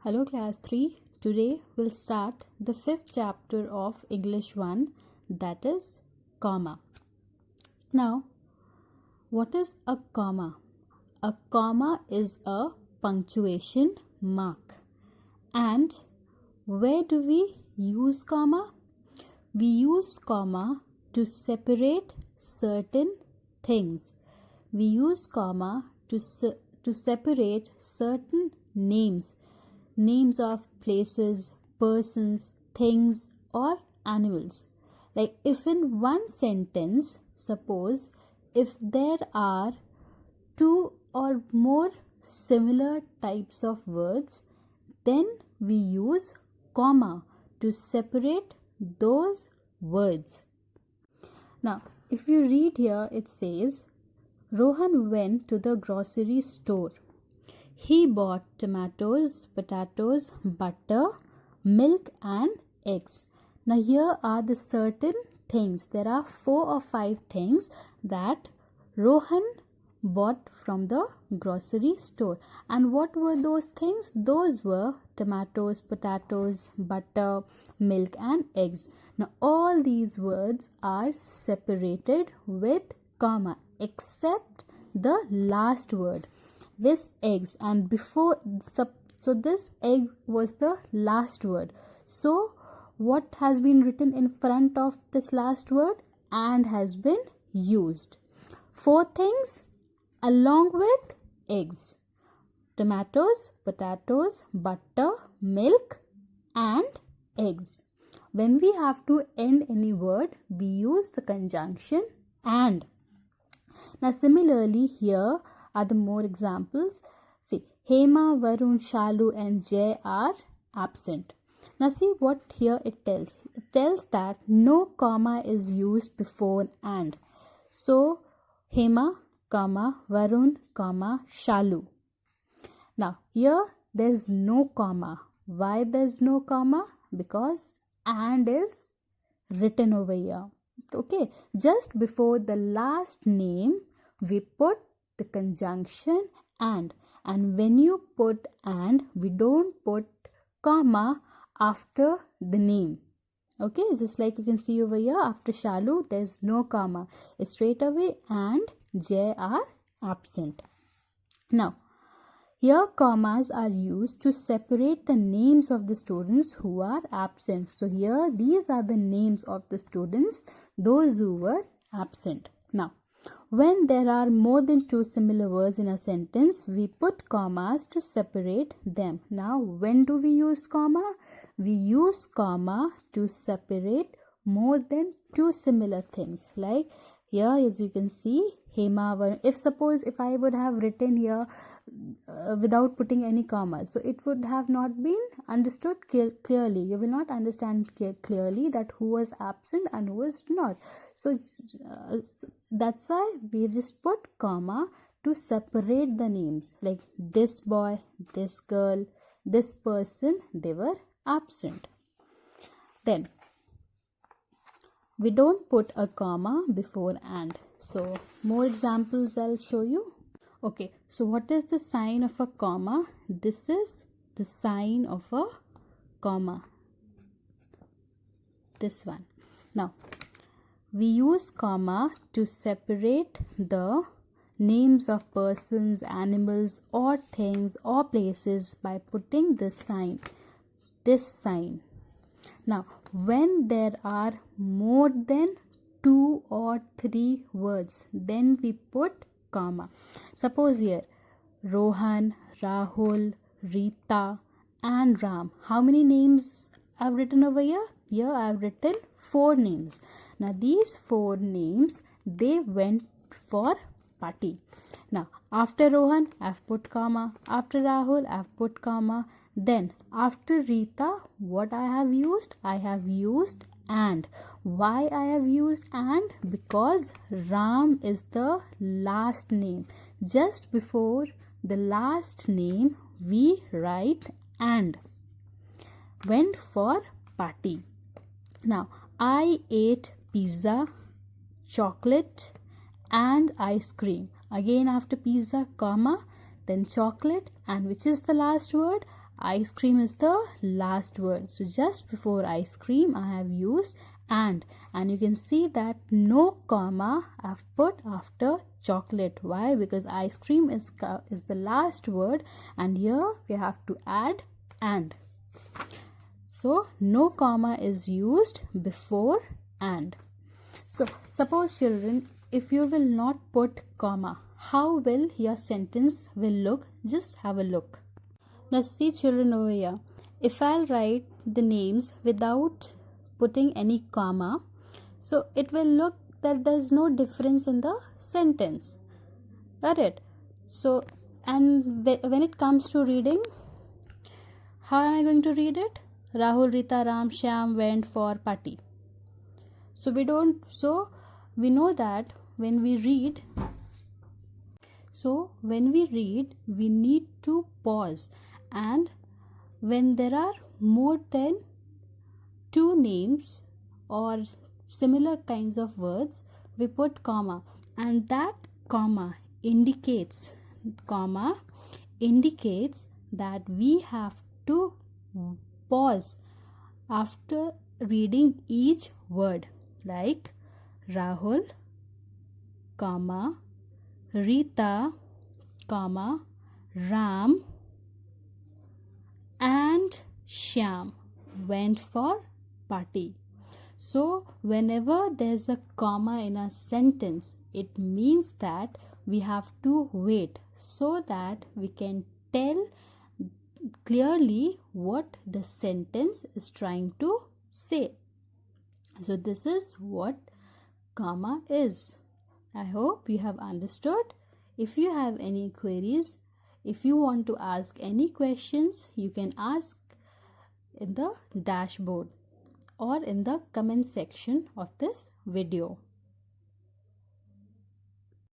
Hello class 3. Today we'll start the 5th chapter of English 1, that is comma. Now, what is a comma? A comma is a punctuation mark. And where do we use comma? We use comma to separate certain things. We use comma to separate certain names of places, persons, things, or animals. Like if in one sentence, suppose if there are two or more similar types of words, then we use comma to separate those words. Now, if you read here, it says, Rohan went to the grocery store. He bought tomatoes, potatoes, butter, milk and eggs. Now here are the certain things. There are 4 or 5 things that Rohan bought from the grocery store. And what were those things? Those were tomatoes, potatoes, butter, milk and eggs. Now all these words are separated with comma except the last word. This eggs, and before so this egg was the last word. So what has been written in front of this last word? And has been used. 4 things along with eggs: tomatoes, potatoes, butter, milk and eggs. When we have to end any word, we use the conjunction and. Now similarly here are the more examples. See, Hema, Varun, Shalu and Jay are absent. Now see what here it tells. It tells that no comma is used before and. So, Hema, comma, Varun, comma, Shalu. Now here there is no comma. Why there is no comma? Because and is written over here. Okay, just before the last name we put the conjunction and when you put and, we don't put comma after the name. Okay, just like you can see over here, after Shalu there's no comma. It's straight away and Jay are absent. Now here commas are used to separate the names of the students who are absent. So here these are the names of the students, those who were absent. Now when there are more than 2 similar words in a sentence, we put commas to separate them. Now, when do we use comma? We use comma to separate more than 2 similar things. Like here, as you can see, Hema. If I would have written here without putting any commas, so it would have not been understood clearly. You will not understand clearly that who was absent and who was not. So that's why we have just put comma to separate the names. Like this boy, this girl, this person, they were absent. Then we don't put a comma before and. So more examples I'll show you. Okay, so what is the sign of a comma? This is the sign of a comma. This one. Now, we use comma to separate the names of persons, animals or things or places by putting this sign. Now, when there are more than 2 or 3 words, then we put comma. Suppose here, Rohan, Rahul, Rita and Ram. How many names I've written over here? Here I've written 4 names. Now these 4 names, they went for party. Now after Rohan, I've put comma. After Rahul, I've put comma. Then after Rita, what I have used? I have used and. Why I have used and? Because Ram is the last name. Just before the last name, we write and. Went for party. Now, I ate pizza, chocolate and ice cream. Again after pizza, comma, then chocolate, and which is the last word? ice cream is the last word. So just before ice cream I have used and you can see that no comma I've put after chocolate. Why? Because ice cream is the last word, and here we have to add and. So no comma is used before and. So suppose children, if you will not put comma, how will your sentence will look? Just have a look. Now see children over here. If I'll write the names without putting any comma, so it will look that there's no difference in the sentence. Got it? So, and when it comes to reading, how am I going to read it? Rahul, Rita, Ram, Shyam went for party. So we know that when we read, we need to pause, and when there are more than two names or similar kinds of words, we put comma, and that comma indicates that we have to pause after reading each word, like Rahul, comma, Rita, comma, Ram and Shyam went for party. So whenever there's a comma in a sentence, it means that we have to wait so that we can tell clearly what the sentence is trying to say. So this is what comma is. I hope you have understood. If you have any queries, if you want to ask any questions, you can ask in the dashboard or in the comment section of this video.